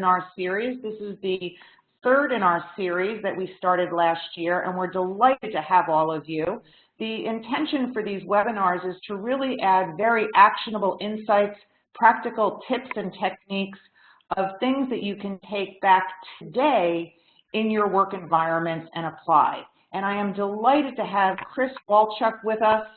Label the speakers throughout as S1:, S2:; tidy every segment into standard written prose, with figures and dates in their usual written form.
S1: webinar series. This is the third in our series that we started last year, and we're delighted to have all of you. The intention for these webinars is to really add very actionable insights, practical tips and techniques of things that you can take back today in your work environments and apply. And I am delighted to have Chris Walchuk with us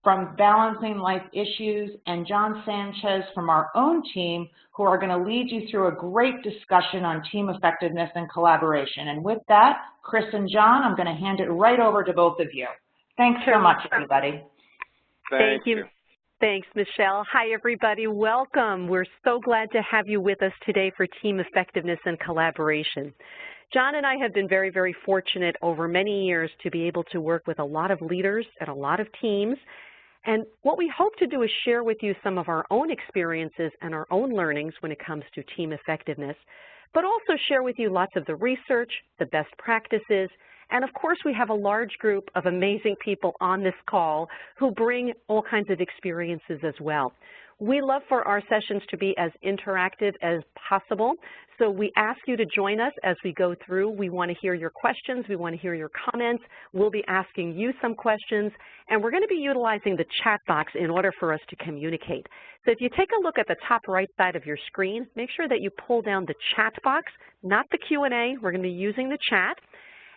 S1: from Balancing Life Issues and John Sanchez from our own team, who are going to lead you through a great discussion on team effectiveness and collaboration. And with that, Chris and John, I'm going to hand it right over to both of you. Thanks so much, everybody.
S2: Thank you. Thanks, Michelle. Hi, everybody. Welcome. We're so glad to have you with us today for team effectiveness and collaboration. John and I have been very, very fortunate over many years to be able to work with a lot of leaders and a lot of teams. And what we hope to do is share with you some of our own experiences and our own learnings when it comes to team effectiveness, but also share with you lots of the research, the best practices, and of course we have a large group of amazing people on this call who bring all kinds of experiences as well. We love for our sessions to be as interactive as possible, so we ask you to join us as we go through. We want to hear your questions. We want to hear your comments. We'll be asking you some questions, and we're going to be utilizing the chat box in order for us to communicate. So if you take a look at the top right side of your screen, make sure that you pull down the chat box, not the Q&A. We're going to be using the chat.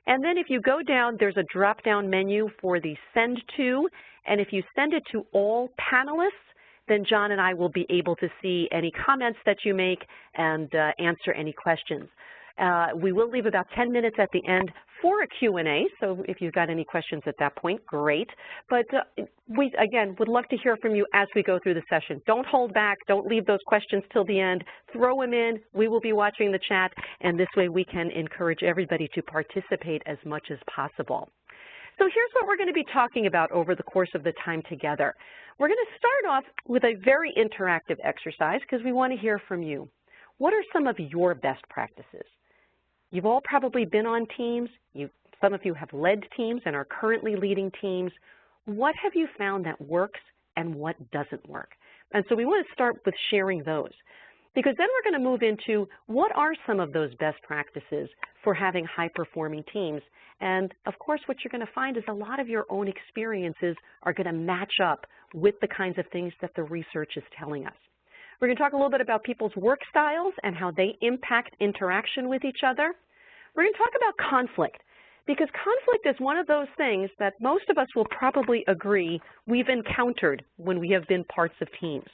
S2: And then if you go down, there's a drop-down menu for the Send To, and if you send it to all panelists, then John and I will be able to see any comments that you make and answer any questions. We will leave about 10 minutes at the end for a Q&A, so if you've got any questions at that point, great. But we, again, would love to hear from you as we go through the session. Don't hold back. Don't leave those questions till the end. Throw them in. We will be watching the chat, and this way we can encourage everybody to participate as much as possible. So here's what we're going to be talking about over the course of the time together. We're going to start off with a very interactive exercise because we want to hear from you. What are some of your best practices? You've all probably been on teams. Some of you have led teams and are currently leading teams. What have you found that works and what doesn't work? And so we want to start with sharing those, because then we're going to move into what are some of those best practices for having high-performing teams. And, of course, what you're going to find is a lot of your own experiences are going to match up with the kinds of things that the research is telling us. We're going to talk a little bit about people's work styles and how they impact interaction with each other. We're going to talk about conflict, because conflict is one of those things that most of us will probably agree we've encountered when we have been parts of teams.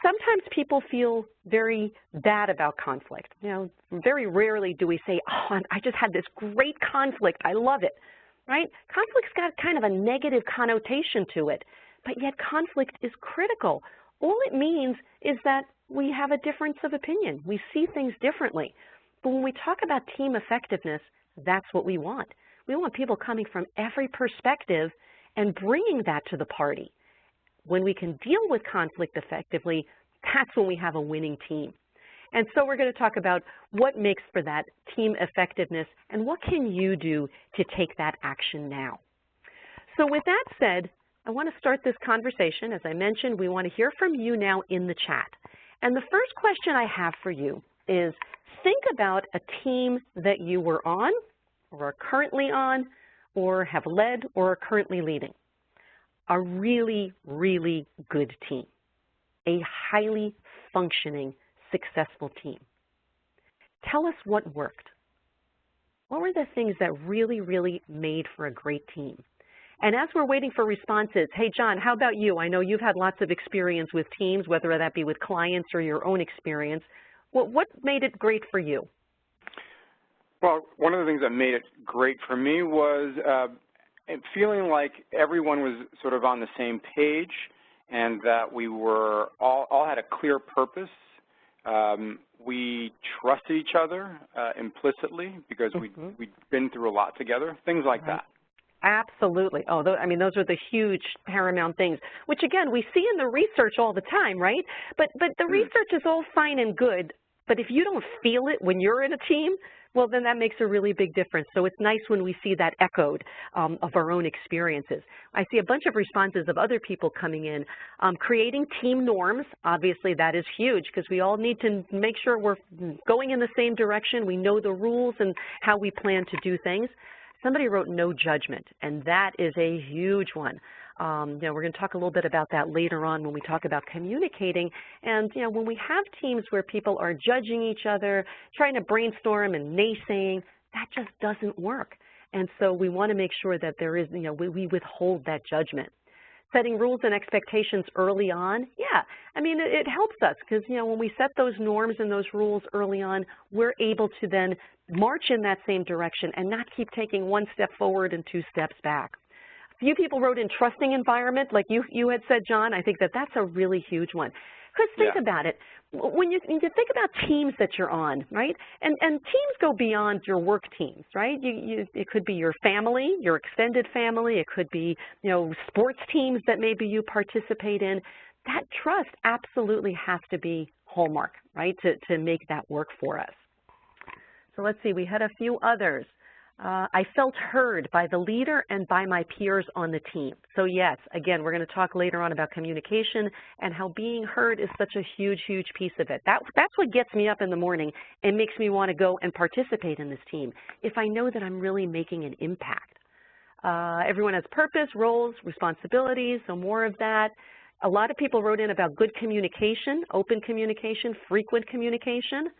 S2: Sometimes people feel very bad about conflict. You know, very rarely do we say, oh, I just had this great conflict, I love it, right? Conflict's got kind of a negative connotation to it, but yet conflict is critical. All it means is that we have a difference of opinion. We see things differently. But when we talk about team effectiveness, that's what we want. We want people coming from every perspective and bringing that to the party. When we can deal with conflict effectively, that's when we have a winning team. And so we're going to talk about what makes for that team effectiveness and what can you do to take that action now. So with that said, I want to start this conversation. As I mentioned, we want to hear from you now in the chat. And the first question I have for you is, think about a team that you were on or are currently on or have led or are currently leading. A really, really good team, a highly functioning, successful team. Tell us what worked. What were the things that really, really made for a great team? And as we're waiting for responses, hey, John, how about you? I know you've had lots of experience with teams, whether that be with clients or your own experience. What made it great for you?
S3: Well, one of the things that made it great for me was feeling like everyone was sort of on the same page and that we were all had a clear purpose. We trusted each other implicitly because we'd been through a lot together, things like that.
S2: Absolutely. Oh, I mean, those are the huge paramount things, which, again, we see in the research all the time, right? But the research is all fine and good But if you don't feel it when you're in a team, well, then that makes a really big difference. So it's nice when we see that echoed of our own experiences. I see a bunch of responses of other people coming in. Creating team norms, obviously that is huge because we all need to make sure we're going in the same direction. We know the rules and how we plan to do things. Somebody wrote no judgment, and that is a huge one. We're going to talk a little bit about that later on when we talk about communicating. And, when we have teams where people are judging each other, trying to brainstorm and naysaying, that just doesn't work. And so we want to make sure that there is, we withhold that judgment. Setting rules and expectations early on, yeah, I mean, it helps us because, when we set those norms and those rules early on, we're able to then march in that same direction and not keep taking one step forward and two steps back. A few people wrote in trusting environment, like you had said, John. I think that's a really huge one. Because think about it, when you think about teams that you're on, right? And teams go beyond your work teams, right? It could be your family, your extended family. It could be, sports teams that maybe you participate in. That trust absolutely has to be hallmark, right, to make that work for us. So let's see, we had a few others. I felt heard by the leader and by my peers on the team. So yes, again, we're going to talk later on about communication and how being heard is such a huge, huge piece of it. That's what gets me up in the morning and makes me want to go and participate in this team, if I know that I'm really making an impact. Everyone has purpose, roles, responsibilities, so more of that. A lot of people wrote in about good communication, open communication, frequent communication.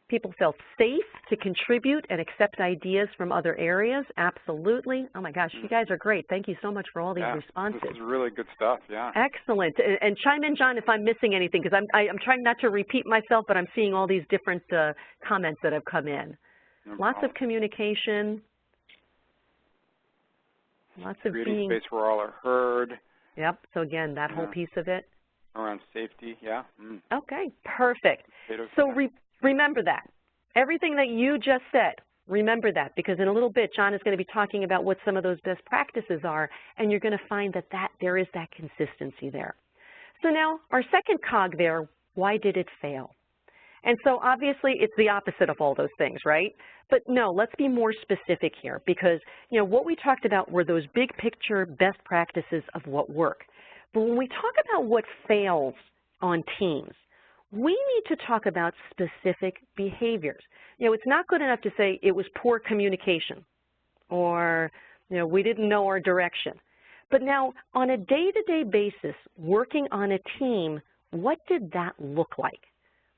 S2: People felt safe to contribute and accept ideas from other areas. Absolutely. Oh my gosh, you guys are great. Thank you so much for all these responses.
S3: This is really good stuff, yeah.
S2: Excellent. And chime in, John, if I'm missing anything, because I'm trying not to repeat myself, but I'm seeing all these different comments that have come in.
S3: No
S2: Lots
S3: problem.
S2: of communication. Lots of
S3: creating space where all are heard.
S2: Yep. So again, that whole piece of it.
S3: Around safety, yeah.
S2: Okay, perfect. So remember that. Everything that you just said, remember that, because in a little bit, John is going to be talking about what some of those best practices are, and you're going to find that there is that consistency there. So now, our second cog there, why did it fail? And so obviously, it's the opposite of all those things, right? But no, let's be more specific here, because what we talked about were those big picture best practices of what work. But when we talk about what fails on teams, we need to talk about specific behaviors. It's not good enough to say it was poor communication or, we didn't know our direction. But now, on a day-to-day basis, working on a team, what did that look like?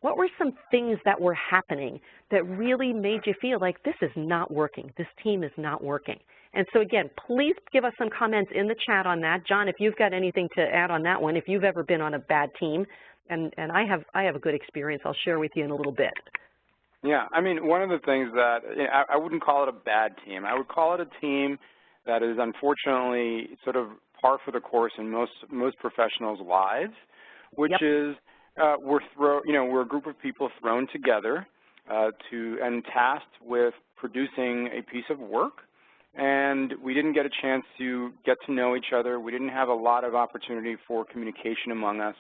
S2: What were some things that were happening that really made you feel like this is not working, this team is not working? And so again, please give us some comments in the chat on that. John, if you've got anything to add on that one, if you've ever been on a bad team, and I have a good experience I'll share with you in a little bit.
S3: Yeah, I mean, one of the things that, I wouldn't call it a bad team. I would call it a team that is unfortunately sort of par for the course in most professionals' lives, which is we're a group of people thrown together and tasked with producing a piece of work, and we didn't get a chance to get to know each other. We didn't have a lot of opportunity for communication among us,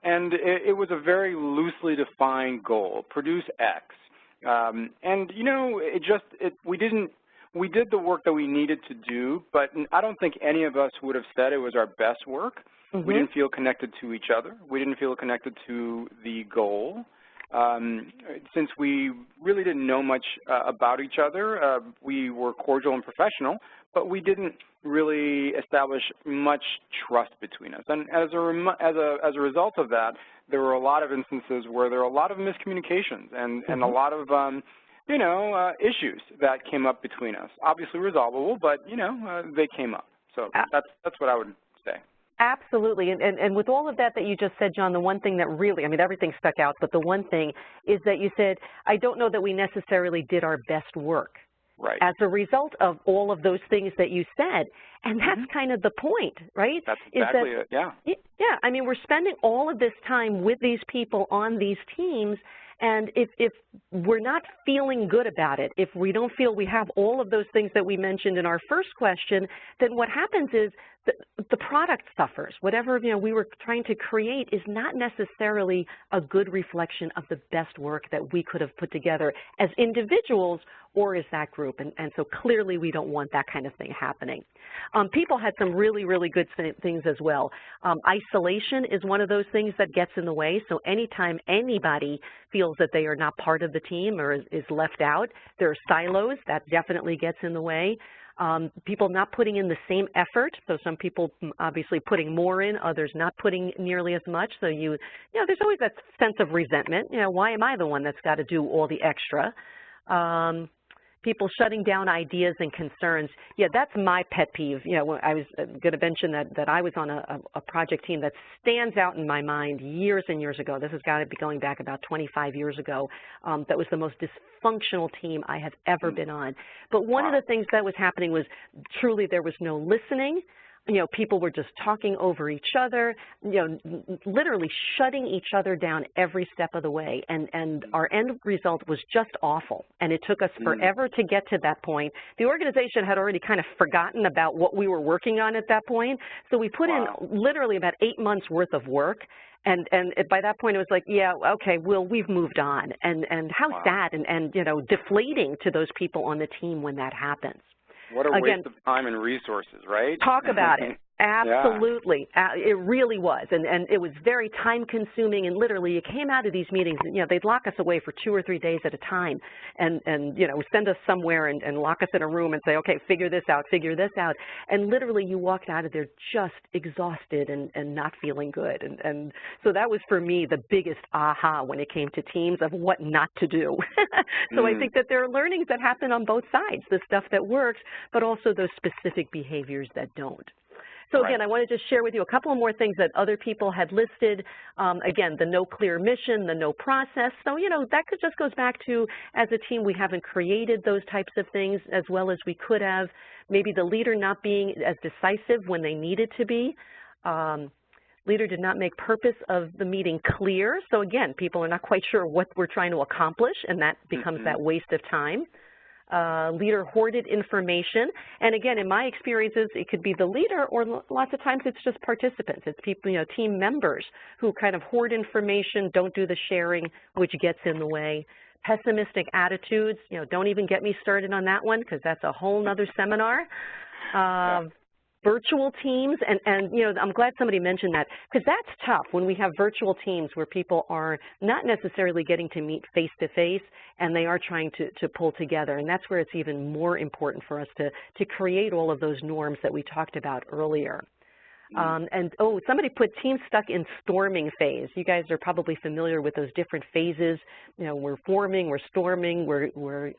S3: and it was a very loosely defined goal: produce X. We did the work that we needed to do, but I don't think any of us would have said it was our best work. We didn't feel connected to each other. We didn't feel connected to the goal. Since we really didn't know much about each other, we were cordial and professional, but we didn't really establish much trust between us. And as a result of that, there were a lot of instances where there were a lot of miscommunications and a lot of issues that came up between us. Obviously resolvable, but they came up. So that's what I would say.
S2: Absolutely, and with all of that you just said, John, the one thing that really, I mean, everything stuck out, but the one thing is that you said, I don't know that we necessarily did our best work.
S3: Right.
S2: As a result of all of those things that you said, and that's kind of the point, right?
S3: That's exactly it, yeah.
S2: Yeah, I mean, we're spending all of this time with these people on these teams, and if we're not feeling good about it, if we don't feel we have all of those things that we mentioned in our first question, then what happens is the product suffers. Whatever we were trying to create is not necessarily a good reflection of the best work that we could have put together as individuals or as that group. And so clearly we don't want that kind of thing happening. People had some really, really good things as well. Isolation is one of those things that gets in the way. So anytime anybody feels that they are not part of the team or is left out, there are silos. That definitely gets in the way. People not putting in the same effort, so some people obviously putting more in, others not putting nearly as much. So there's always that sense of resentment. Why am I the one that's got to do all the extra? People shutting down ideas and concerns. Yeah, that's my pet peeve. I was going to mention that I was on a project team that stands out in my mind years and years ago. This has got to be going back about 25 years ago. That was the most dysfunctional team I have ever been on. But one of the things that was happening was truly there was no listening. People were just talking over each other, literally shutting each other down every step of the way. And our end result was just awful. And it took us forever to get to that point. The organization had already kind of forgotten about what we were working on at that point. So we put in literally about 8 months worth of work. And by that point, it was like, yeah, okay, we've moved on. And how sad and deflating to those people on the team when that happens.
S3: What a waste of time and resources, right?
S2: Talk about it. Absolutely. Yeah. It really was. And it was very time-consuming, and literally you came out of these meetings, they'd lock us away for 2 or 3 days at a time and send us somewhere and lock us in a room and say, okay, figure this out. And literally you walked out of there just exhausted and not feeling good. And so that was, for me, the biggest aha when it came to teams of what not to do. So I think that there are learnings that happen on both sides, the stuff that works, but also those specific behaviors that don't. So again, I wanted to share with you a couple of more things that other people had listed. Again, the no clear mission, the no process. So, that just goes back to, as a team, we haven't created those types of things as well as we could have. Maybe the leader not being as decisive when they needed to be. Leader did not make purpose of the meeting clear. So again, people are not quite sure what we're trying to accomplish, and that becomes that waste of time. Leader hoarded information, and again, in my experiences, it could be the leader, or lots of times it's just participants. It's people, team members who kind of hoard information, don't do the sharing, which gets in the way. Pessimistic attitudes, don't even get me started on that one, because that's a whole nother seminar. Virtual teams, and I'm glad somebody mentioned that, because that's tough when we have virtual teams where people are not necessarily getting to meet face-to-face, and they are trying to pull together, and that's where it's even more important for us to create all of those norms that we talked about earlier. Somebody put teams stuck in storming phase. You guys are probably familiar with those different phases. We're forming, we're storming, we're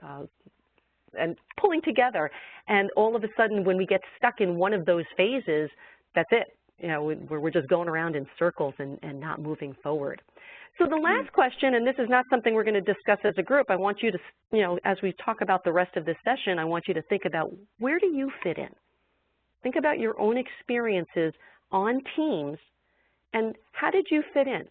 S2: and pulling together, and all of a sudden when we get stuck in one of those phases, that's it. We're just going around in circles and not moving forward. So the last question, and this is not something we're going to discuss as a group, I want you to, as we talk about the rest of this session, I want you to think about, where do you fit in? Think about your own experiences on teams, and how did you fit in?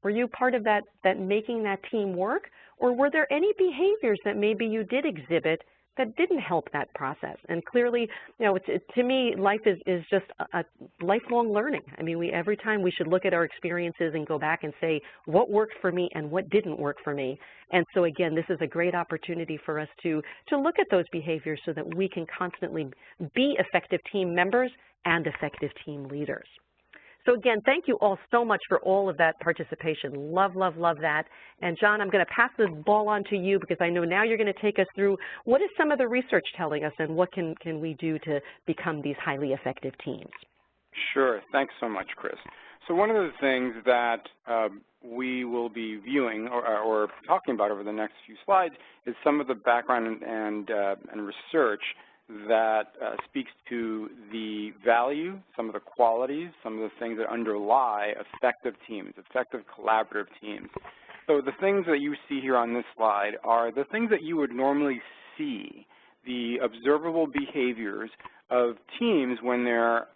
S2: Were you part of that making that team work, or were there any behaviors that maybe you did exhibit that didn't help that process? And clearly, to me, life is just a lifelong learning. I mean, every time we should look at our experiences and go back and say, what worked for me and what didn't work for me? And so again, this is a great opportunity for us to look at those behaviors so that we can constantly be effective team members and effective team leaders. So again, thank you all so much for all of that participation. Love, love, love that. And John, I'm going to pass the ball on to you, because I know now you're going to take us through what is some of the research telling us, and what can we do to become these highly effective teams.
S3: Sure. Thanks so much, Chris. So one of the things that we will be viewing or talking about over the next few slides is some of the background and research that speaks to the value, some of the qualities, some of the things that underlie effective teams, effective collaborative teams. So the things that you see here on this slide are the things that you would normally see, the observable behaviors of teams when they're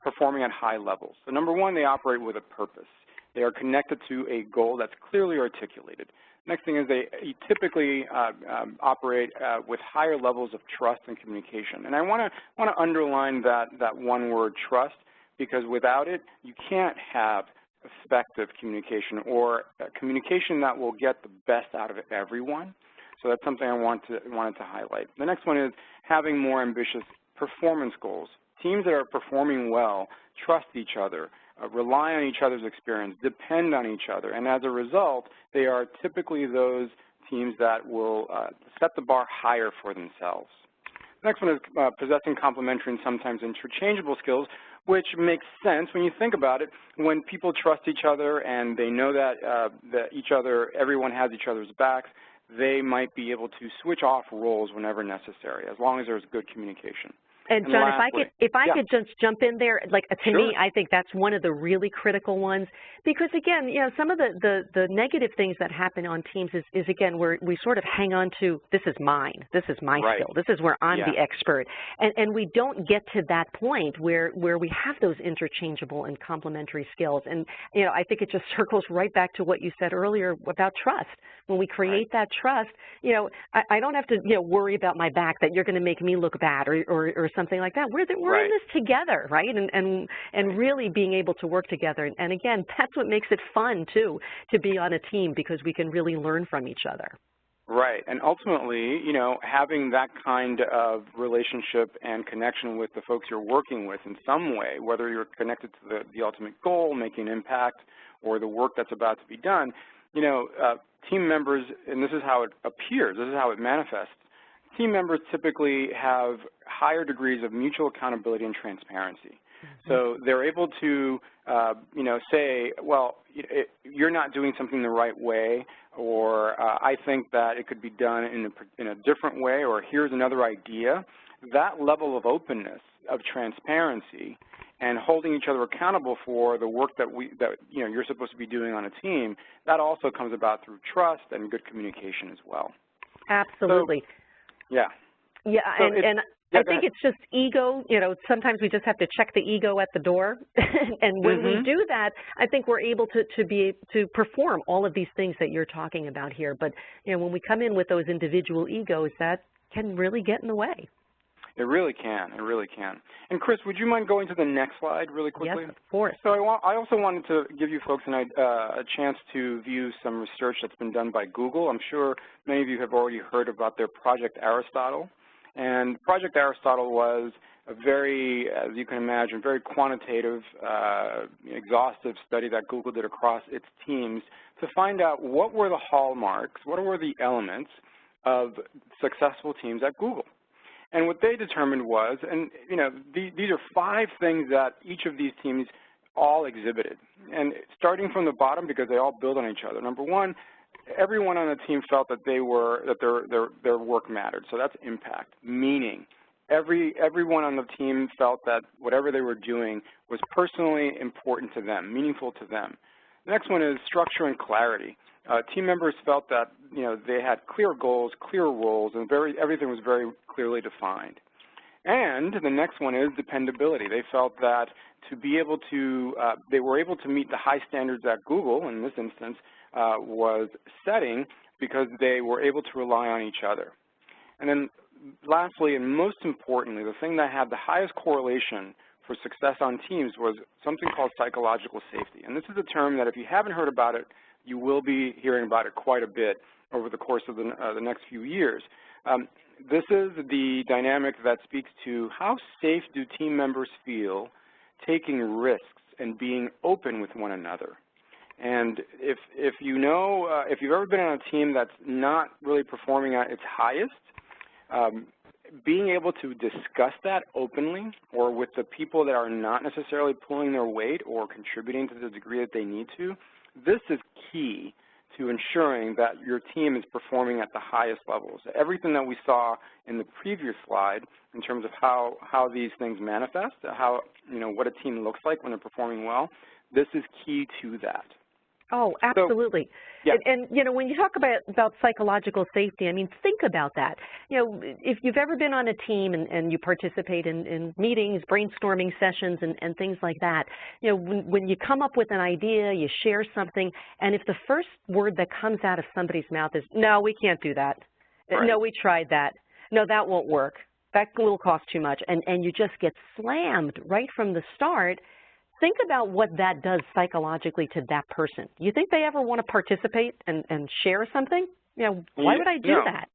S3: performing at high levels. So number one, they operate with a purpose. They are connected to a goal that's clearly articulated. Next thing is they typically operate with higher levels of trust and communication. And I want to underline that one word, trust, because without it, you can't have effective communication or communication that will get the best out of everyone. So that's something I wanted to highlight. The next one is having more ambitious performance goals. Teams that are performing well trust each other, rely on each other's experience, depend on each other, and as a result, they are typically those teams that will set the bar higher for themselves. The next one is possessing complementary and sometimes interchangeable skills, which makes sense when you think about it. When people trust each other and they know that, everyone has each other's backs, they might be able to switch off roles whenever necessary, as long as there's good communication.
S2: And John, if I could just jump in there, like to me, I think that's one of the really critical ones, because again, you know, some of the negative things that happen on teams is again where we sort of hang on to, this is mine, this is my skill, this is where I'm the expert, and we don't get to that point where we have those interchangeable and complementary skills. And you know, I think it just circles right back to what you said earlier about trust. When we create that trust, you know, I don't have to, you know, worry about my back that you're going to make me look bad or something like that. We're in this together, right? And really being able to work together. And again, that's what makes it fun too, to be on a team, because we can really learn from each other.
S3: Right, and ultimately, you know, having that kind of relationship and connection with the folks you're working with in some way, whether you're connected to the ultimate goal, making an impact, or the work that's about to be done, you know, team members, and this is how it appears, this is how it manifests, team members typically have higher degrees of mutual accountability and transparency. So they're able to, you know, say, well, you're not doing something the right way, or I think that it could be done in a different way, or here's another idea. That level of openness, of transparency, and holding each other accountable for the work that you know, you're supposed to be doing on a team, that also comes about through trust and good communication as well.
S2: Absolutely.
S3: So, yeah.
S2: Yeah,
S3: so
S2: and I think it's just ego. You know, sometimes we just have to check the ego at the door, and when we do that, I think we're able to perform all of these things that you're talking about here. But you know, when we come in with those individual egos, that can really get in the way.
S3: It really can. It really can. And Chris, would you mind going to the next slide really quickly?
S2: Yes, of course.
S3: So I also wanted to give you folks a chance to view some research that's been done by Google. I'm sure many of you have already heard about their Project Aristotle. And Project Aristotle was a very, as you can imagine, very quantitative, exhaustive study that Google did across its teams to find out what were the hallmarks, what were the elements of successful teams at Google. And what they determined was, and you know, these are 5 things that each of these teams all exhibited. And starting from the bottom, because they all build on each other. Number 1, everyone on the team felt that their work mattered. So that's impact, meaning everyone on the team felt that whatever they were doing was personally important to them, meaningful to them. The next one is structure and clarity. Team members felt that, you know, they had clear goals, clear roles, and everything was very clearly defined. And the next one is dependability. They felt that to be able to, they were able to meet the high standards that Google, in this instance, was setting because they were able to rely on each other. And then lastly, and most importantly, the thing that had the highest correlation for success on teams was something called psychological safety. And this is a term that if you haven't heard about it, you will be hearing about it quite a bit over the course of the next few years. This is the dynamic that speaks to how safe do team members feel taking risks and being open with one another. And if you know, if you've ever been on a team that's not really performing at its highest, being able to discuss that openly or with the people that are not necessarily pulling their weight or contributing to the degree that they need to, this is key to ensuring that your team is performing at the highest levels. Everything that we saw in the previous slide in terms of how these things manifest, how, you know, what a team looks like when they're performing well, this is key to that.
S2: Oh, absolutely.
S3: So, yeah.
S2: And, you know, when you talk about psychological safety, I mean, think about that. You know, if you've ever been on a team and you participate in meetings, brainstorming sessions, and things like that, you know, when you come up with an idea, you share something, and if the first word that comes out of somebody's mouth is, no, we can't do that.
S3: Right.
S2: No, we tried that. No, that won't work. That will cost too much. And you just get slammed right from the start. Think about what that does psychologically to that person. You think they ever want to participate and share something? You know, why would I do that?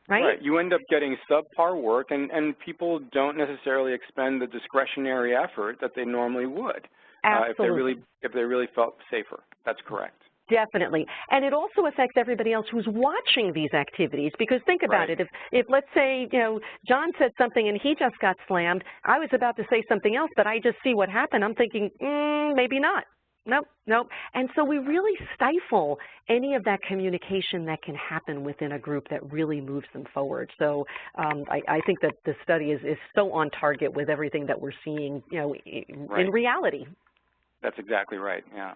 S2: Right?
S3: You end up getting subpar work, and people don't necessarily expend the discretionary effort that they normally would if they really felt safer. That's correct.
S2: Definitely. And it also affects everybody else who's watching these activities, because think about it. If let's say, you know, John said something and he just got slammed, I was about to say something else, but I just see what happened. I'm thinking, maybe not. Nope. And so we really stifle any of that communication that can happen within a group that really moves them forward. So I think that the study is so on target with everything that we're seeing, you know, in reality. That's
S3: exactly right, yeah.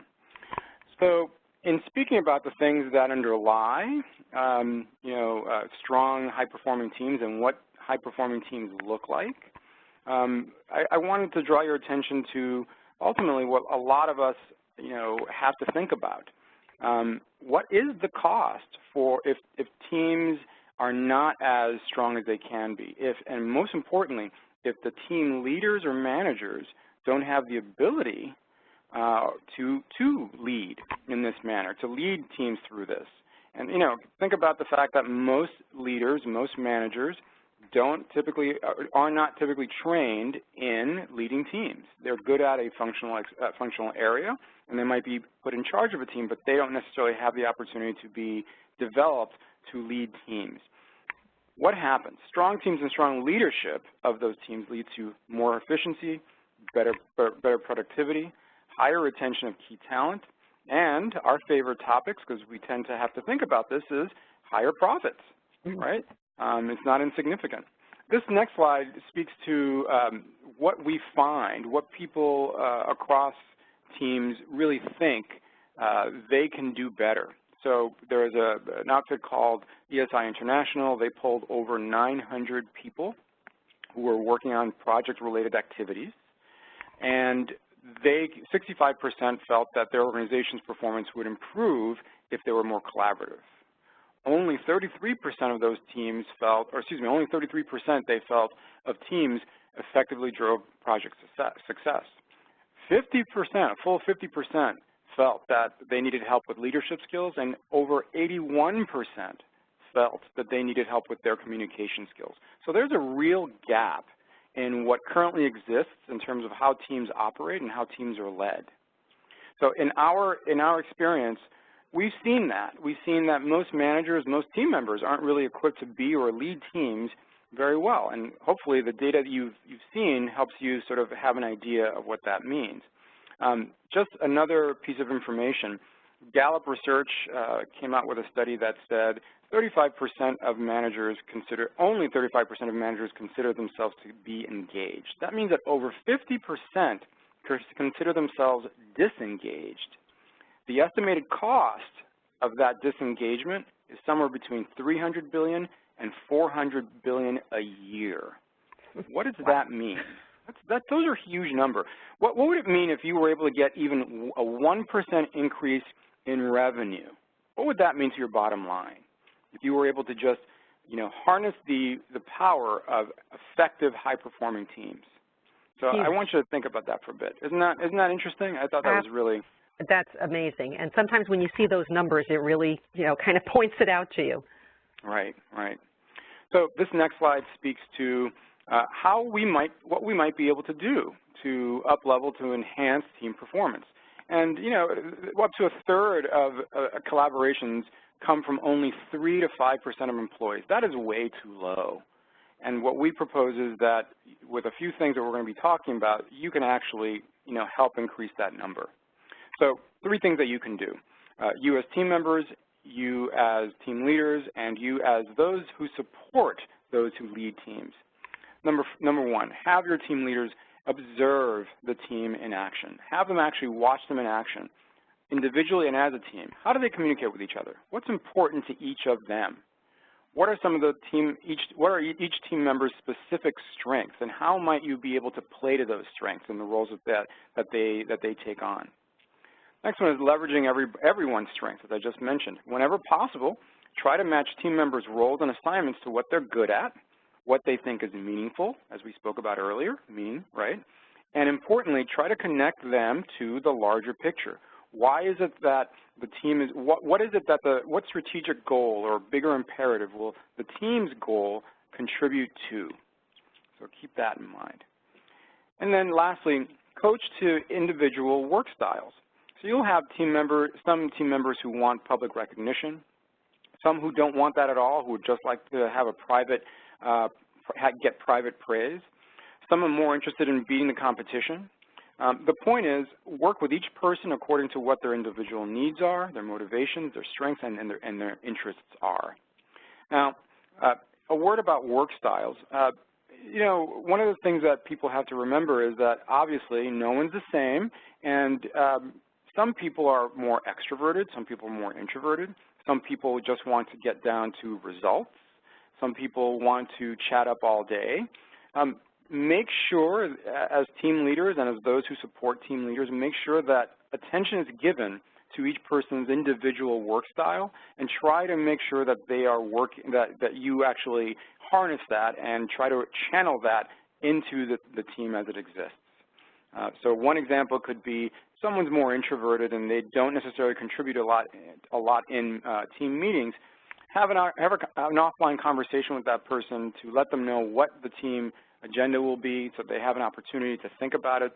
S3: So in speaking about the things that underlie, strong, high-performing teams and what high-performing teams look like, I wanted to draw your attention to ultimately what a lot of us, have to think about. What is the cost for if teams are not as strong as they can be? And most importantly, if the team leaders or managers don't have the ability to lead in this manner, to lead teams through this. And, think about the fact that most leaders, most managers are not typically trained in leading teams. They're good at a functional area, and they might be put in charge of a team, but they don't necessarily have the opportunity to be developed to lead teams. What happens? Strong teams and strong leadership of those teams lead to more efficiency, better productivity, higher retention of key talent, and our favorite topics, because we tend to have to think about this, is higher profits, right? It's not insignificant. This next slide speaks to what we find, what people across teams really think they can do better. So there is an outfit called ESI International. They polled over 900 people who were working on project-related activities, and 65% felt that their organization's performance would improve if they were more collaborative. Only 33% of those teams felt, only 33% they felt of teams effectively drove project success. 50%, a full 50% felt that they needed help with leadership skills, and over 81% felt that they needed help with their communication skills. So there's a real gap in what currently exists in terms of how teams operate and how teams are led. So in our experience, we've seen that. We've seen that most managers, most team members aren't really equipped to be or lead teams very well. And hopefully the data that you've seen helps you sort of have an idea of what that means. Just another piece of information. Gallup Research came out with a study that said 35% of managers only 35% of managers consider themselves to be engaged. That means that over 50% consider themselves disengaged. The estimated cost of that disengagement is somewhere between $300 billion and $400 billion a year. What does that mean? Those are huge numbers. What would it mean if you were able to get even a 1% increase in revenue? What would that mean to your bottom line? If you were able to just, harness the power of effective, high-performing teams. So I want you to think about that for a bit. Isn't that interesting? I thought that was really...
S2: That's amazing. And sometimes when you see those numbers, it really, kind of points it out to you.
S3: Right. So this next slide speaks to what we might be able to do to up-level, to enhance team performance. And, up to a third of collaborations come from only 3 to 5% of employees. That is way too low. And what we propose is that with a few things that we're going to be talking about, you can actually, help increase that number. So 3 things that you can do. You as team members, you as team leaders, and you as those who support those who lead teams. Number 1, have your team leaders observe the team in action. Have them actually watch them in action. individually and as a team? How do they communicate with each other? What's important to each of them? What are some of the what are each team member's specific strengths, and how might you be able to play to those strengths and the roles that they take on? Next one is leveraging everyone's strengths, as I just mentioned. Whenever possible, try to match team members' roles and assignments to what they're good at, what they think is meaningful, as we spoke about earlier, right? And importantly, try to connect them to the larger picture. Why is it that the team is, what is it that what strategic goal or bigger imperative will the team's goal contribute to? So keep that in mind. And then lastly, coach to individual work styles. So you'll have some team members who want public recognition, some who don't want that at all, who would just like to have a private, get private praise. Some are more interested in beating the competition. The point is, work with each person according to what their individual needs are, their motivations, their strengths, and their interests are. Now, a word about work styles. You know, one of the things that people have to remember is that obviously no one's the same, and some people are more extroverted, some people are more introverted, some people just want to get down to results, some people want to chat up all day. Make sure, as team leaders and as those who support team leaders, make sure that attention is given to each person's individual work style, and try to make sure that they are working, that you actually harness that and try to channel that into the team as it exists. So one example could be someone's more introverted and they don't necessarily contribute a lot in team meetings. Have an offline conversation with that person to let them know what the team agenda will be, so they have an opportunity to think about it,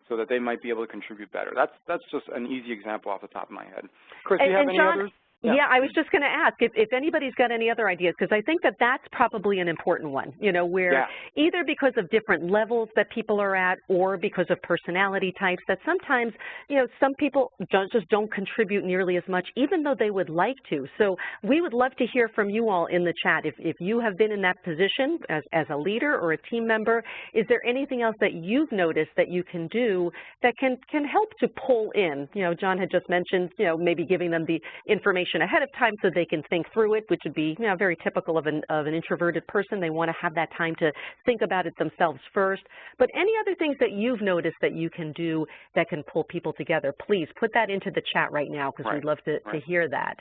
S3: so that they might be able to contribute better. That's just an easy example off the top of my head. Chris, do you have any others?
S2: Yeah, I was just going to ask if anybody's got any other ideas, because I think that that's probably an important one, you know, where either because of different levels that people are at or because of personality types, that sometimes, you know, some people just don't contribute nearly as much, even though they would like to. So we would love to hear from you all in the chat. If you have been in that position as a leader or a team member, is there anything else that you've noticed that you can do that can help to pull in? You know, John had just mentioned, you know, maybe giving them the information ahead of time so they can think through it, which would be, you know, very typical of an introverted person. They want to have that time to think about it themselves first. But any other things that you've noticed that you can do that can pull people together, please put that into the chat right now, because we'd love to hear that.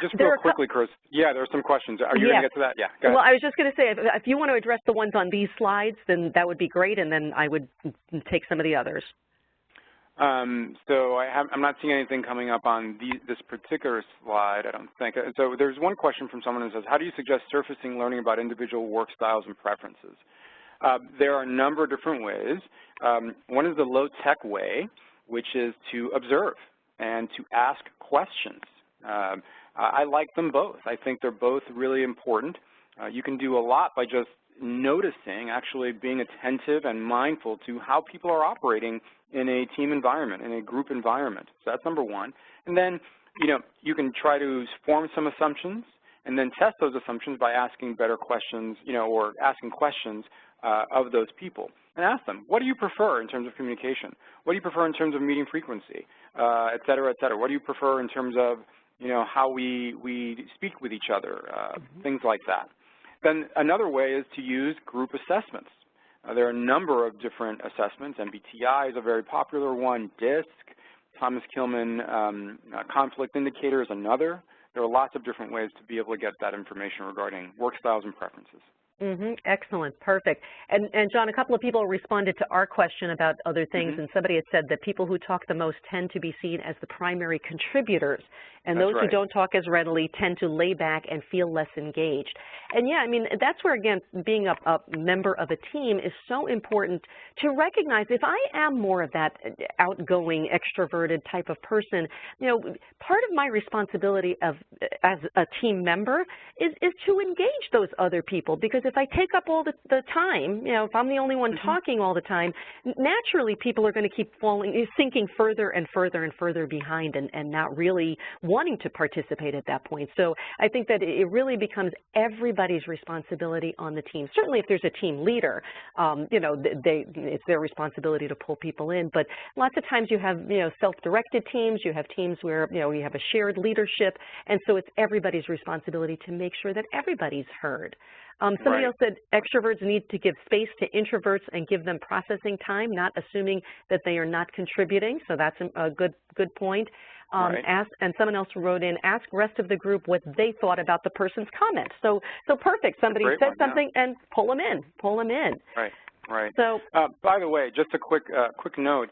S3: Just real quickly, Chris. Yeah, there are some questions. Are you going to get to that? Yeah, go ahead.
S2: Well, I was just going to say, if you want to address the ones on these slides, then that would be great, and then I would take some of the others.
S3: So I'm not seeing anything coming up on this particular slide, I don't think. So there's one question from someone who says, how do you suggest surfacing learning about individual work styles and preferences? There are a number of different ways. One is the low-tech way, which is to observe and to ask questions. I like them both. I think they're both really important. You can do a lot by just noticing, actually being attentive and mindful to how people are operating in a team environment, in a group environment. So that's number one. And then, you know, you can try to form some assumptions and then test those assumptions by asking better questions, you know, or asking questions of those people. And ask them, what do you prefer in terms of communication? What do you prefer in terms of meeting frequency, et cetera, et cetera? What do you prefer in terms of, you know, how we speak with each other, things like that. Then another way is to use group assessments. There are a number of different assessments. MBTI is a very popular one. DISC, Thomas Kilmann conflict indicator is another. There are lots of different ways to be able to get that information regarding work styles and preferences.
S2: Excellent. Perfect. And John, a couple of people responded to our question about other things, and somebody had said that people who talk the most tend to be seen as the primary contributors, and those who don't talk as readily tend to lay back and feel less engaged. And yeah, I mean, that's where, again, being a member of a team is so important to recognize if I am more of that outgoing, extroverted type of person, you know, part of my responsibility as a team member is to engage those other people, because if I take up all the time, you know, if I'm the only one talking all the time, naturally people are going to keep sinking further and further and further behind and not really wanting to participate at that point. So I think that it really becomes everybody's responsibility on the team. Certainly if there's a team leader, you know, it's their responsibility to pull people in. But lots of times you have, you know, self-directed teams, you have teams where, you know, you have a shared leadership, and so it's everybody's responsibility to make sure that everybody's heard. Somebody else said extroverts need to give space to introverts and give them processing time, not assuming that they are not contributing. So that's a good point. And someone else wrote in, ask rest of the group what they thought about the person's comment. So perfect. Somebody said something and pull them in.
S3: Right.
S2: So,
S3: by the way, just a quick note.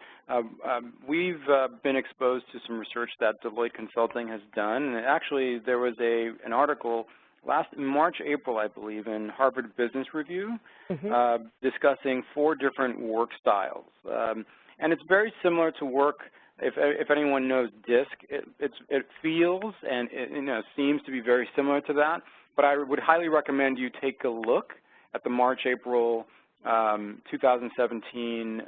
S3: We've been exposed to some research that Deloitte Consulting has done, and actually there was an article in March, April, I believe, in Harvard Business Review, discussing 4 different work styles, and it's very similar to work. If anyone knows DISC, it feels and it seems to be very similar to that. But I would highly recommend you take a look at the March, April 2017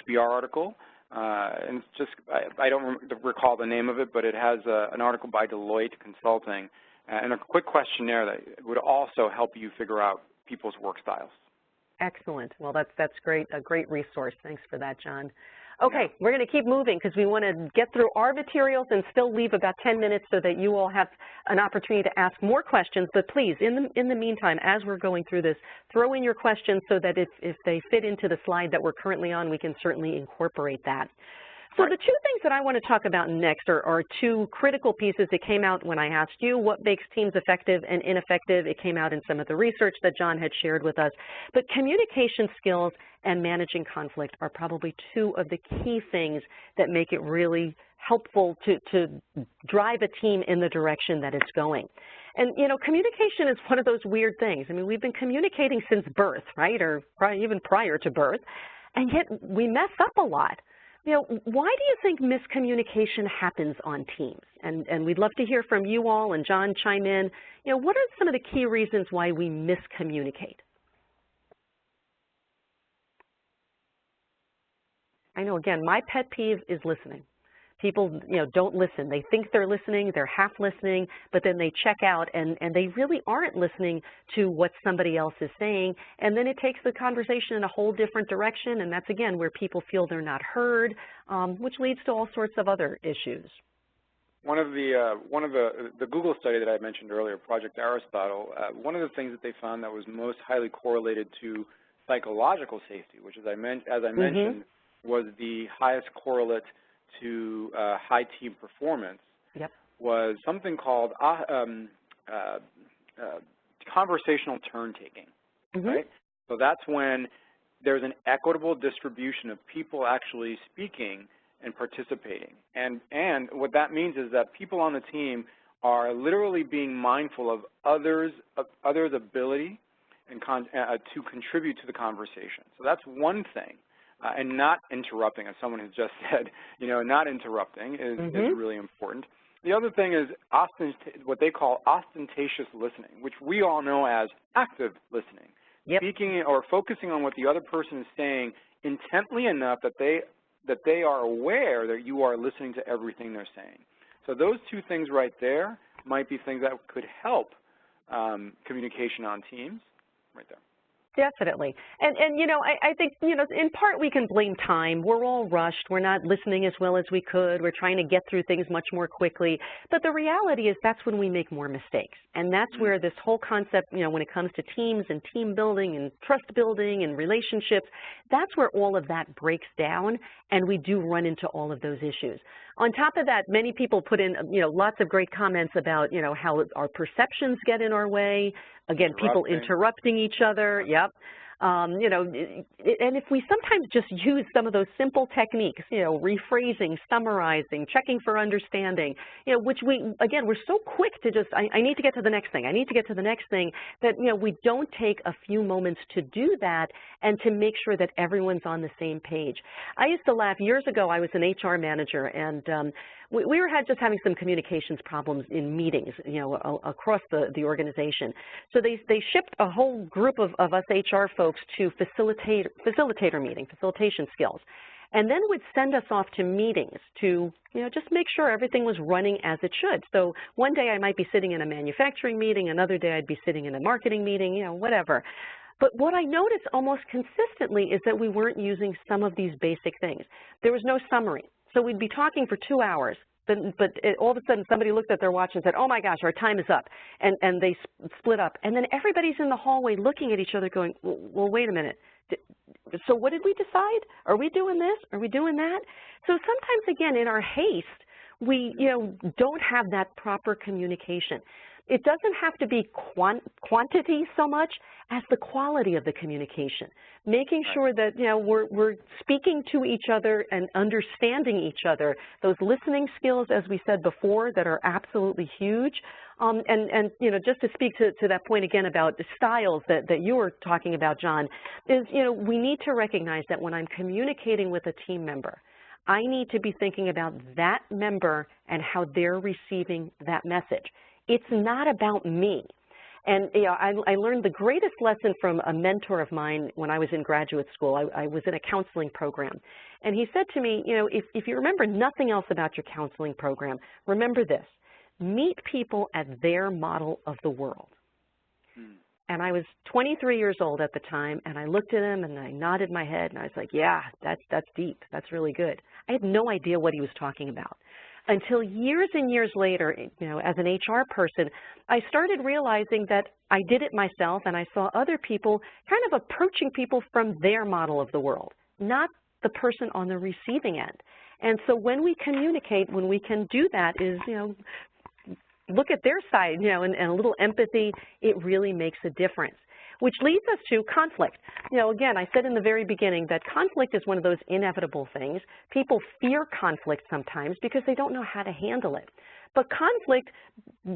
S3: HBR article, and it's just I don't recall the name of it, but it has an article by Deloitte Consulting and a quick questionnaire that would also help you figure out people's work styles.
S2: Excellent. Well, that's great. A great resource. Thanks for that, John. Okay, we're going to keep moving because we want to get through our materials and still leave about 10 minutes so that you all have an opportunity to ask more questions. But please, in the meantime, as we're going through this, throw in your questions so that if they fit into the slide that we're currently on, we can certainly incorporate that. So the 2 things that I want to talk about next are 2 critical pieces that came out when I asked you what makes teams effective and ineffective. It came out in some of the research that John had shared with us. But communication skills and managing conflict are probably 2 of the key things that make it really helpful to drive a team in the direction that it's going. And, you know, communication is one of those weird things. I mean, we've been communicating since birth, right, or even prior to birth, and yet we mess up a lot. You know, why do you think miscommunication happens on teams? And we'd love to hear from you all, and John, chime in. You know, what are some of the key reasons why we miscommunicate? I know, again, my pet peeve is listening. People, you know, don't listen. They think they're listening, they're half listening, but then they check out and they really aren't listening to what somebody else is saying. And then it takes the conversation in a whole different direction. And that's, again, where people feel they're not heard, which leads to all sorts of other issues.
S3: One of the Google study that I mentioned earlier, Project Aristotle, one of the things that they found that was most highly correlated to psychological safety, which as I mentioned, was the highest correlate to high team performance, was something called conversational turn-taking, right? So that's when there's an equitable distribution of people actually speaking and participating. And what that means is that people on the team are literally being mindful of others' ability and to contribute to the conversation. So that's one thing. And not interrupting, as someone has just said, you know, not interrupting is really important. The other thing is what they call ostentatious listening, which we all know as active listening. Speaking or focusing on what the other person is saying intently enough that they are aware that you are listening to everything they're saying. So those 2 things right there might be things that could help communication on teams right there.
S2: Definitely. And you know, I think, you know, in part we can blame time. We're all rushed. We're not listening as well as we could. We're trying to get through things much more quickly. But the reality is that's when we make more mistakes. And that's where this whole concept, you know, when it comes to teams and team building and trust building and relationships, that's where all of that breaks down, and we do run into all of those issues. On top of that, many people put in, you know, lots of great comments about, you know, how our perceptions get in our way. Again, people interrupting each other. You know, and if we sometimes just use some of those simple techniques, you know, rephrasing, summarizing, checking for understanding, you know, which again, we're so quick to just, I need to get to the next thing, I need to get to the next thing, that, you know, we don't take a few moments to do that and to make sure that everyone's on the same page. I used to laugh. Years ago, I was an HR manager, and we were just having some communications problems in meetings, you know, across the organization. So they shipped a whole group of us HR folks to facilitator meeting, facilitation skills, and then would send us off to meetings to, you know, just make sure everything was running as it should. So one day I might be sitting in a manufacturing meeting, another day I'd be sitting in a marketing meeting, you know, whatever. But what I noticed almost consistently is that we weren't using some of these basic things. There was no summary. So we'd be talking for 2 hours, but all of a sudden somebody looked at their watch and said, oh my gosh, our time is up, and they split up. And then everybody's in the hallway looking at each other going, well, wait a minute. So what did we decide? Are we doing this? Are we doing that? So sometimes, again, in our haste, we, you know, don't have that proper communication. It doesn't have to be quantity so much as the quality of the communication, making sure that, you know, we're speaking to each other and understanding each other. Those listening skills, as we said before, that are absolutely huge. And you know, just to speak to that point again about the styles that you were talking about, John, is, you know, we need to recognize that when I'm communicating with a team member, I need to be thinking about that member and how they're receiving that message. It's not about me. And you know, I learned the greatest lesson from a mentor of mine when I was in graduate school. I was in a counseling program. And he said to me, you know, if you remember nothing else about your counseling program, remember this: meet people at their model of the world. And I was 23 years old at the time, and I looked at him and I nodded my head and I was like, yeah, that's deep. That's really good. I had no idea what he was talking about. Until years and years later, you know, as an HR person, I started realizing that I did it myself, and I saw other people kind of approaching people from their model of the world, not the person on the receiving end. And so when we communicate, when we can do that is, you know, look at their side, you know, and a little empathy, it really makes a difference. Which leads us to conflict. You know, again, I said in the very beginning that conflict is one of those inevitable things. People fear conflict sometimes because they don't know how to handle it. But conflict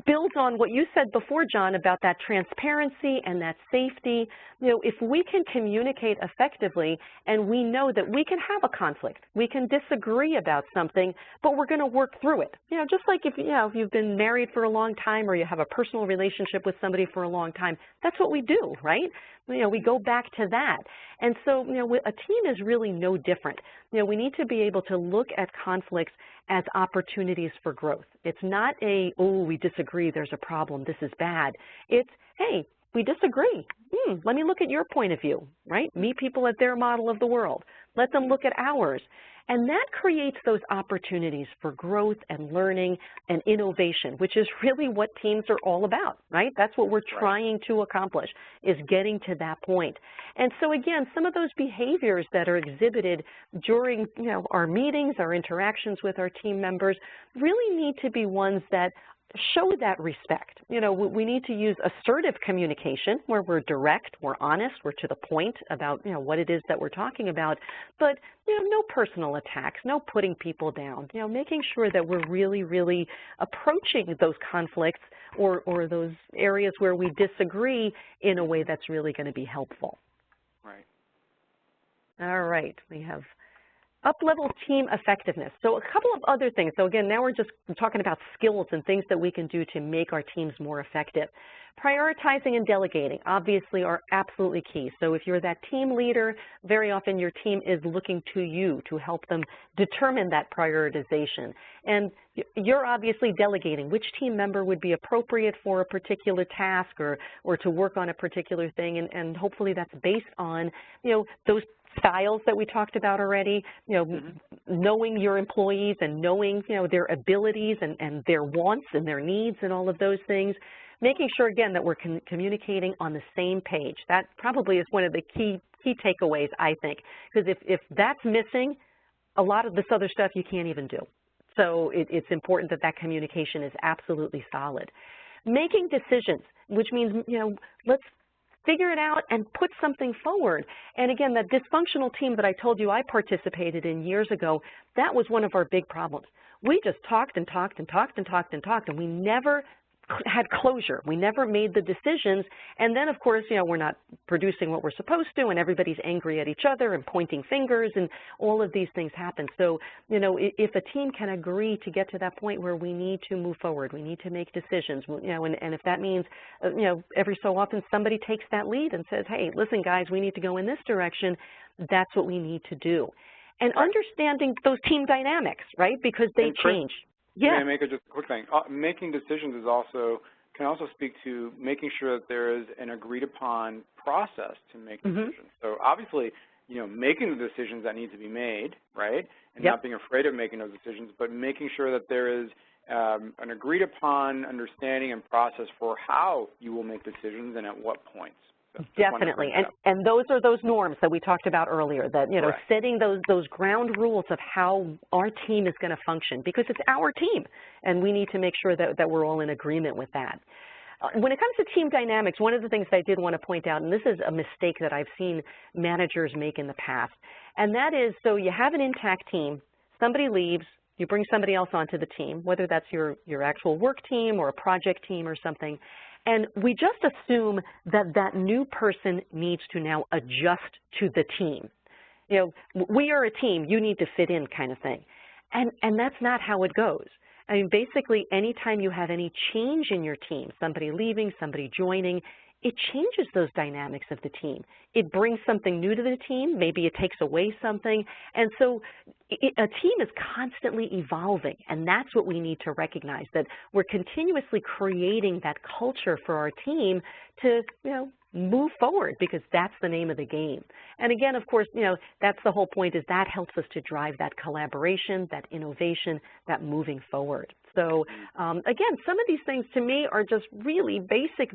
S2: builds on what you said before, John, about that transparency and that safety. You know, if we can communicate effectively and we know that we can have a conflict, we can disagree about something, but we're going to work through it. You know, just like if you've been married for a long time or you have a personal relationship with somebody for a long time, that's what we do, right? You know, we go back to that. And so, you know, a team is really no different. You know, we need to be able to look at conflicts as opportunities for growth. It's not a, oh, we disagree, there's a problem, this is bad. It's, hey, we disagree. Let me look at your point of view, right? Meet people at their model of the world. Let them look at ours. And that creates those opportunities for growth and learning and innovation, which is really what teams are all about, right? That's what we're trying to accomplish, is getting to that point. And so again, some of those behaviors that are exhibited during, you know, our meetings, our interactions with our team members, really need to be ones that show that respect. You know, we need to use assertive communication where we're direct, we're honest, we're to the point about, you know, what it is that we're talking about, but, you know, no personal attacks, no putting people down, you know, making sure that we're really, really approaching those conflicts or those areas where we disagree in a way that's really going to be helpful.
S3: Right.
S2: All right, we have up-level team effectiveness. So a couple of other things. So again, now we're just talking about skills and things that we can do to make our teams more effective. Prioritizing and delegating obviously are absolutely key. So if you're that team leader, very often your team is looking to you to help them determine that prioritization. And you're obviously delegating which team member would be appropriate for a particular task or to work on a particular thing, and hopefully that's based on, you know, those styles that we talked about already, you know, knowing your employees and knowing, you know, their abilities and their wants and their needs and all of those things, making sure, again, that we're communicating on the same page. That probably is one of the key takeaways, I think, because if that's missing, a lot of this other stuff you can't even do. So it's important that that communication is absolutely solid. Making decisions, which means, you know, let's figure it out and put something forward. And again, that dysfunctional team that I told you I participated in years ago, that was one of our big problems. We just talked and talked and talked and talked and talked, and we never had closure. We never made the decisions, and then of course, we're not producing what we're supposed to, and everybody's angry at each other and pointing fingers, and all of these things happen. So, if a team can agree to get to that point where we need to move forward, we need to make decisions, and if that means, every so often somebody takes that lead and says, hey, listen guys, we need to go in this direction, that's what we need to do. And understanding those team dynamics, right, because they change.
S3: May I make just a quick thing? Making decisions can also speak to making sure that there is an agreed upon process to make decisions. So obviously, making the decisions that need to be made, right, and not being afraid of making those decisions, but making sure that there is an agreed upon understanding and process for how you will make decisions and at what points. So
S2: definitely, and those are those norms that we talked about earlier, that, setting those ground rules of how our team is going to function, because it's our team, and we need to make sure that we're all in agreement with that. When it comes to team dynamics, one of the things that I did want to point out, and this is a mistake that I've seen managers make in the past, and that is, so you have an intact team, somebody leaves, you bring somebody else onto the team, whether that's your actual work team or a project team or something, and we just assume that that new person needs to now adjust to the team. We are a team, you need to fit in kind of thing. And that's not how it goes. I mean, basically, anytime you have any change in your team, somebody leaving, somebody joining, it changes those dynamics of the team. It brings something new to the team, maybe it takes away something, and so a team is constantly evolving, and that's what we need to recognize, that we're continuously creating that culture for our team to, move forward, because that's the name of the game. And again, of course, that's the whole point, is that helps us to drive that collaboration, that innovation, that moving forward. So again, some of these things to me are just really basic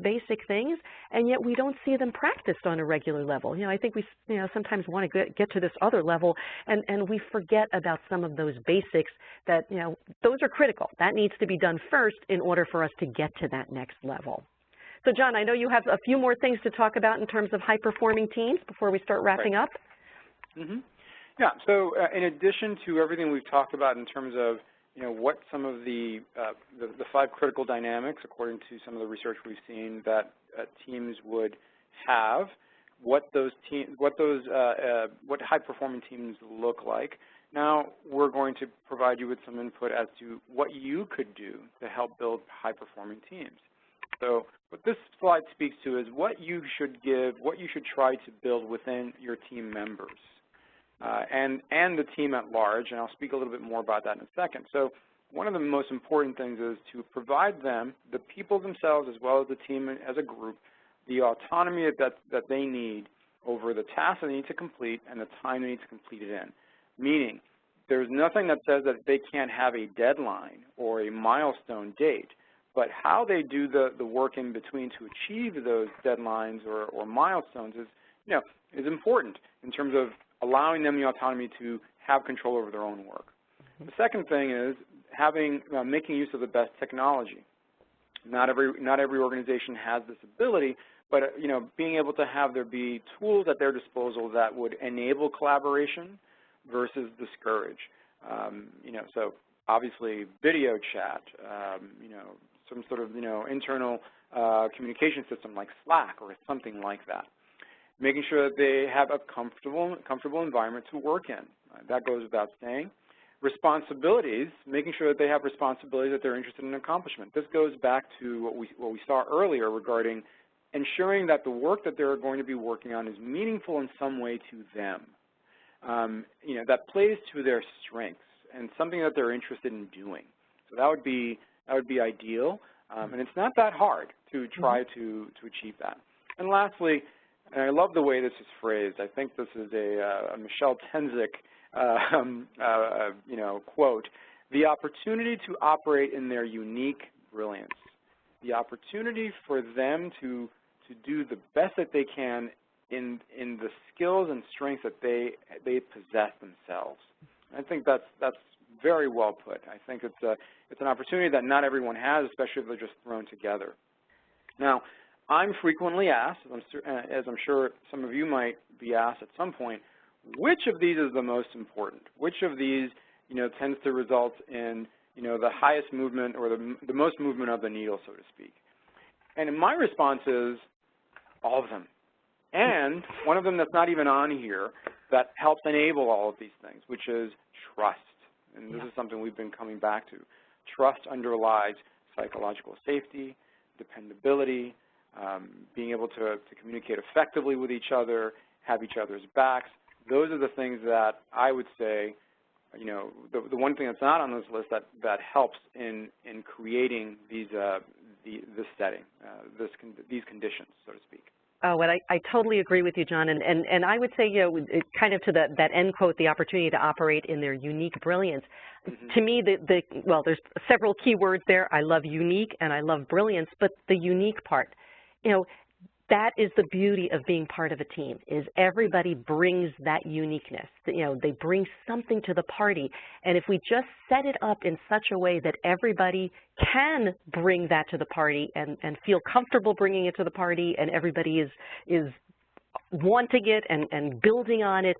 S2: things, and yet we don't see them practiced on a regular level. I think we sometimes want to get to this other level, and we forget about some of those basics that, those are critical. That needs to be done first in order for us to get to that next level. So John, I know you have a few more things to talk about in terms of high-performing teams before we start wrapping up.
S3: Yeah, so in addition to everything we've talked about in terms of what some of the 5 critical dynamics, according to some of the research we've seen, that teams would have, what high-performing teams look like. Now we're going to provide you with some input as to what you could do to help build high-performing teams. So what this slide speaks to is what you should try to build within your team members. And the team at large, and I'll speak a little bit more about that in a second. So one of the most important things is to provide them, the people themselves as well as the team as a group, the autonomy that they need over the tasks they need to complete and the time they need to complete it in. Meaning, there's nothing that says that they can't have a deadline or a milestone date, but how they do the work in between to achieve those deadlines or milestones is important in terms of allowing them the autonomy to have control over their own work. The second thing is making use of the best technology. Not every organization has this ability, but being able to have there be tools at their disposal that would enable collaboration versus discourage. So obviously video chat, some sort of internal communication system like Slack or something like that. Making sure that they have a comfortable environment to work in. That goes without saying. Responsibilities, making sure that they have responsibilities that they're interested in accomplishment. This goes back to what we saw earlier regarding ensuring that the work that they're going to be working on is meaningful in some way to them. That plays to their strengths and something that they're interested in doing. So that would be ideal, and it's not that hard to try to achieve that. And lastly, and I love the way this is phrased. I think this is a Michelle Tenzik, quote: "The opportunity to operate in their unique brilliance, the opportunity for them to do the best that they can in the skills and strengths that they possess themselves." I think that's very well put. I think it's an opportunity that not everyone has, especially if they're just thrown together. Now, I'm frequently asked, as I'm sure some of you might be asked at some point, which of these is the most important? Which of these, tends to result in, you know, the highest movement or the most movement of the needle, so to speak? And my response is all of them. And one of them that's not even on here that helps enable all of these things, which is trust. And this is something we've been coming back to. Trust underlies psychological safety, dependability, being able to communicate effectively with each other, have each other's backs. Those are the things that I would say, you know, the one thing that's not on this list that helps in creating this setting, these conditions, so to speak.
S2: Oh, and I totally agree with you, John. And I would say, you know, kind of to that end quote, the opportunity to operate in their unique brilliance. To me, well, there's several key words there. I love unique and I love brilliance, but the unique part, you know, that is the beauty of being part of a team, is everybody brings that uniqueness. You know, they bring something to the party. And if we just set it up in such a way that everybody can bring that to the party and feel comfortable bringing it to the party, and everybody is wanting it and building on it,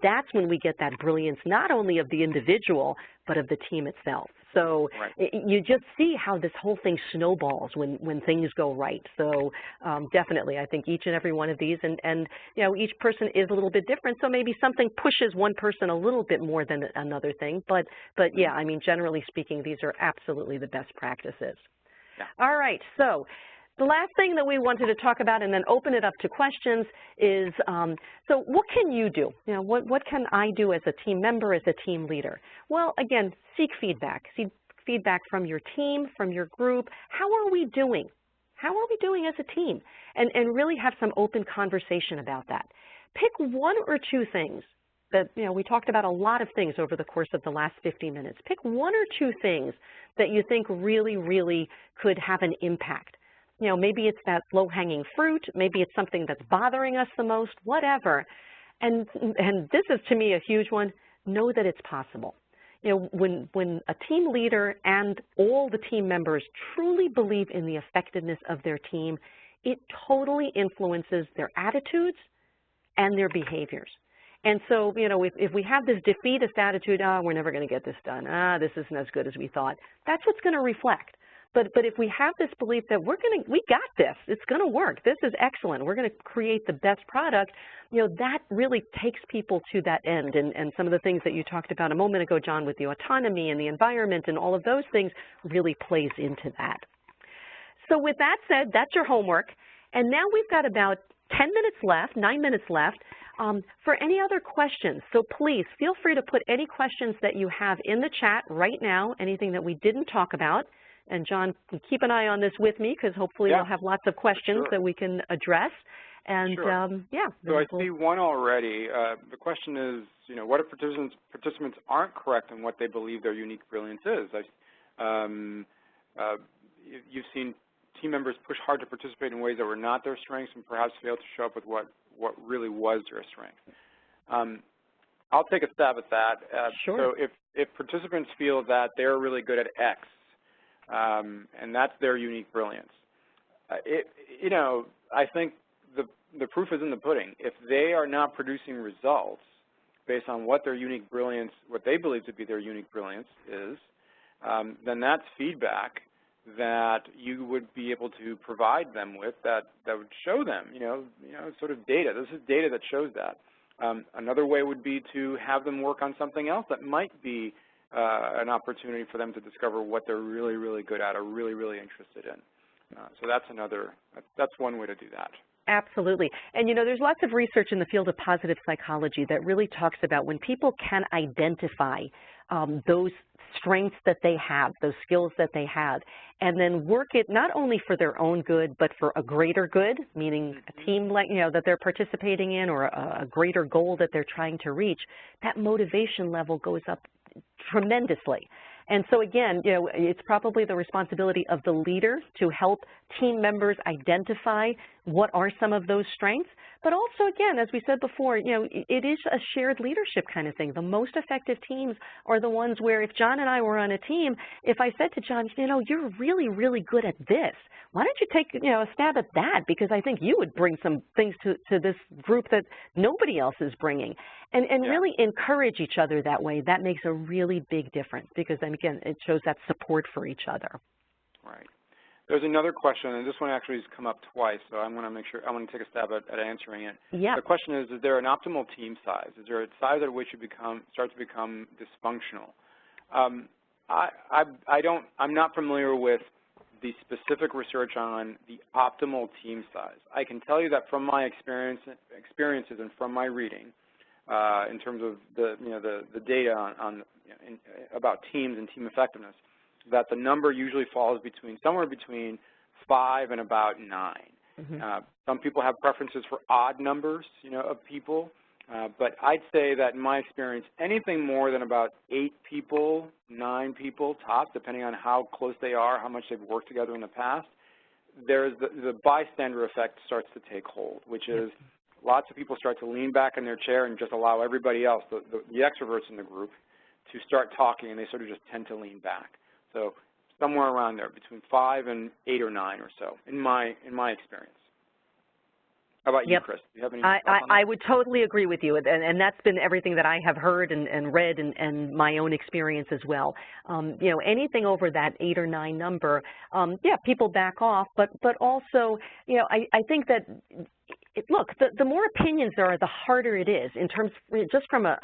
S2: that's when we get that brilliance, not only of the individual, but of the team itself. So you just see how this whole thing snowballs when things go right. So definitely, I think each and every one of these, and you know, each person is a little bit different. So maybe something pushes one person a little bit more than another thing. But yeah, I mean, generally speaking, these are absolutely the best practices. Yeah. All right, so the last thing that we wanted to talk about and then open it up to questions is, so what can you do? You know, what can I do as a team member, as a team leader? Well, again, seek feedback. Seek feedback from your team, from your group. How are we doing? How are we doing as a team? And really have some open conversation about that. Pick one or two things that, you know, we talked about a lot of things over the course of the last 50 minutes. Pick one or two things that you think really, really could have an impact. You know, maybe it's that low-hanging fruit, maybe it's something that's bothering us the most, whatever. And this is, to me, a huge one. Know that it's possible. You know, when a team leader and all the team members truly believe in the effectiveness of their team, it totally influences their attitudes and their behaviors. And so, you know, if we have this defeatist attitude, we're never going to get this done, this isn't as good as we thought, that's what's going to reflect. But if we have this belief that we got this, it's going to work, this is excellent, we're going to create the best product, you know, that really takes people to that end. And some of the things that you talked about a moment ago, John, with the autonomy and the environment and all of those things really plays into that. So with that said, that's your homework. And now we've got about 10 minutes left, 9 minutes left, for any other questions. So please feel free to put any questions that you have in the chat right now, anything that we didn't talk about. And John, keep an eye on this with me, because hopefully we'll have lots of questions that we can address. And yeah.
S3: So I see one already. The question is, you know, what if participants aren't correct in what they believe their unique brilliance is? You've seen team members push hard to participate in ways that were not their strengths and perhaps failed to show up with what really was their strength. I'll take a stab at that. So if participants feel that they're really good at X, and that's their unique brilliance, you know, I think the proof is in the pudding. If they are not producing results based on what their unique brilliance, what they believe to be their unique brilliance is, then that's feedback that you would be able to provide them with that would show them, you know, sort of data. This is data that shows that. Another way would be to have them work on something else that might be an opportunity for them to discover what they're really, really good at or really, really interested in. So that's one way to do that.
S2: Absolutely. And, you know, there's lots of research in the field of positive psychology that really talks about when people can identify those strengths that they have, those skills that they have, and then work it not only for their own good, but for a greater good, meaning a team, like, you know, that they're participating in, or a greater goal that they're trying to reach, that motivation level goes up tremendously. And so again, you know, it's probably the responsibility of the leader to help team members identify what are some of those strengths, but also, again, as we said before, you know, it is a shared leadership kind of thing. The most effective teams are the ones where if John and I were on a team, if I said to John, you know, you're really, really good at this, why don't you take, you know, a stab at that? Because I think you would bring some things to this group that nobody else is bringing. And really encourage each other that way. That makes a really big difference because then, again, it shows that support for each other.
S3: Right. There's another question, and this one actually has come up twice, so I'm going to make sure, I want to take a stab at answering it.
S2: Yeah.
S3: The question is there an optimal team size? Is there a size at which you start to become dysfunctional? I'm not familiar with the specific research on the optimal team size. I can tell you that from my experiences and from my reading, in terms of the data on about teams and team effectiveness, that the number usually falls somewhere between 5 and about 9. Mm-hmm. Some people have preferences for odd numbers, of people, but I'd say that in my experience, anything more than about 8 people, 9 people tops, depending on how close they are, how much they've worked together in the past, there's the bystander effect starts to take hold, which is lots of people start to lean back in their chair and just allow everybody else, the extroverts in the group, to start talking, and they sort of just tend to lean back. So somewhere around there, between 5 and 8 or 9 or so, in my experience. How about you, Chris? Do you have any thoughts on that?
S2: I would totally agree with you, and that's been everything that I have heard and read and my own experience as well. Anything over that 8 or 9 number, people back off, but also, I think that look, the more opinions there are, the harder it is in terms, just from a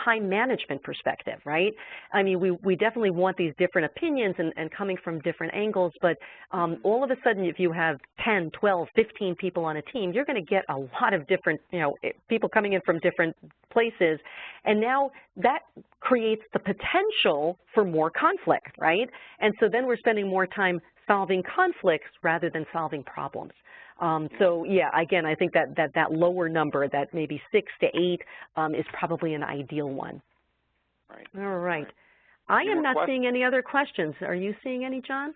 S2: time management perspective, right? I mean, we definitely want these different opinions and coming from different angles, but all of a sudden, if you have 10, 12, 15 people on a team, you're going to get a lot of different, people coming in from different places, and now that creates the potential for more conflict, right? And so then we're spending more time solving conflicts rather than solving problems. So yeah, again, I think that lower number, that maybe 6 to 8, is probably an ideal one.
S3: Right.
S2: All right. I am not seeing any other questions. Are you seeing any, John?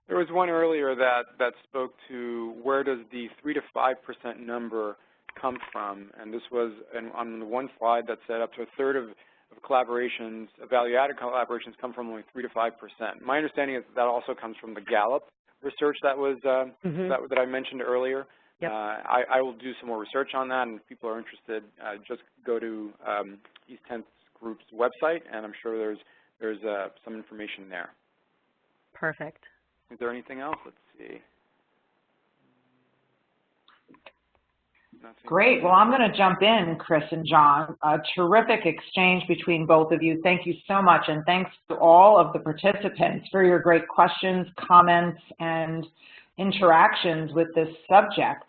S3: There was one earlier that spoke to where does the 3 to 5% number come from, and this was on the one slide that said up to a third of collaborations, value-added collaborations, come from only 3 to 5%. My understanding is that also comes from the Gallup research that was that I mentioned earlier.
S2: Yep.
S3: I will do some more research on that, and if people are interested, just go to East 10th Group's website, and I'm sure there's some information there.
S2: Perfect.
S3: Is there anything else? Let's see.
S1: Great. Well, I'm going to jump in, Chris and John. A terrific exchange between both of you. Thank you so much, and thanks to all of the participants for your great questions, comments, and interactions with this subject.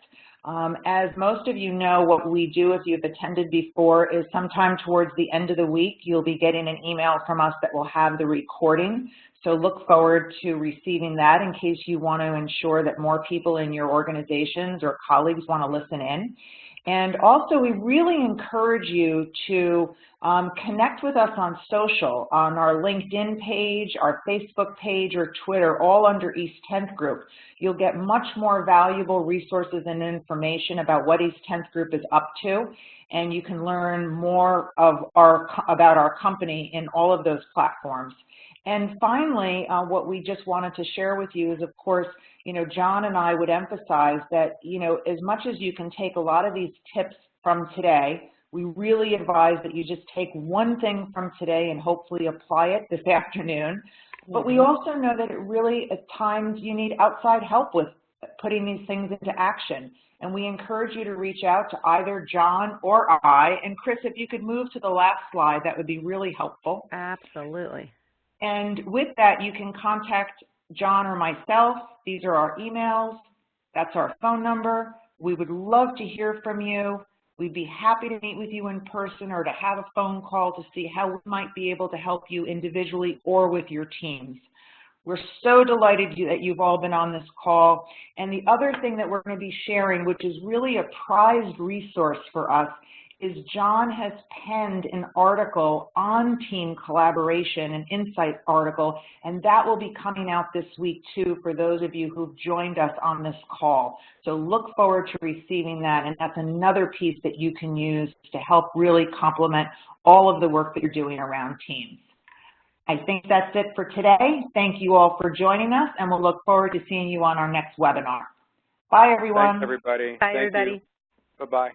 S1: As most of you know, what we do, if you've attended before, is sometime towards the end of the week, you'll be getting an email from us that will have the recording. So look forward to receiving that in case you want to ensure that more people in your organizations or colleagues want to listen in. And also, we really encourage you to connect with us on social, on our LinkedIn page, our Facebook page, or Twitter, all under East 10th Group. You'll get much more valuable resources and information about what East 10th Group is up to, and you can learn more about our company in all of those platforms. And finally, what we just wanted to share with you is, of course, John and I would emphasize that, as much as you can take a lot of these tips from today, we really advise that you just take one thing from today and hopefully apply it this afternoon. But we also know that it really, at times, you need outside help with putting these things into action. And we encourage you to reach out to either John or I. And Chris, if you could move to the last slide, that would be really helpful.
S2: Absolutely.
S1: And with that, you can contact John or myself. These are our emails. That's our phone number. We would love to hear from you. We'd be happy to meet with you in person or to have a phone call to see how we might be able to help you individually or with your teams. We're so delighted that you've all been on this call. And the other thing that we're going to be sharing, which is really a prized resource for us, is John has penned an article on team collaboration, an insight article, and that will be coming out this week too for those of you who've joined us on this call. So look forward to receiving that, and that's another piece that you can use to help really complement all of the work that you're doing around teams. I think that's it for today. Thank you all for joining us, and we'll look forward to seeing you on our next webinar. Bye, everyone.
S3: Thanks, everybody.
S2: Bye, everybody.
S3: Bye-bye.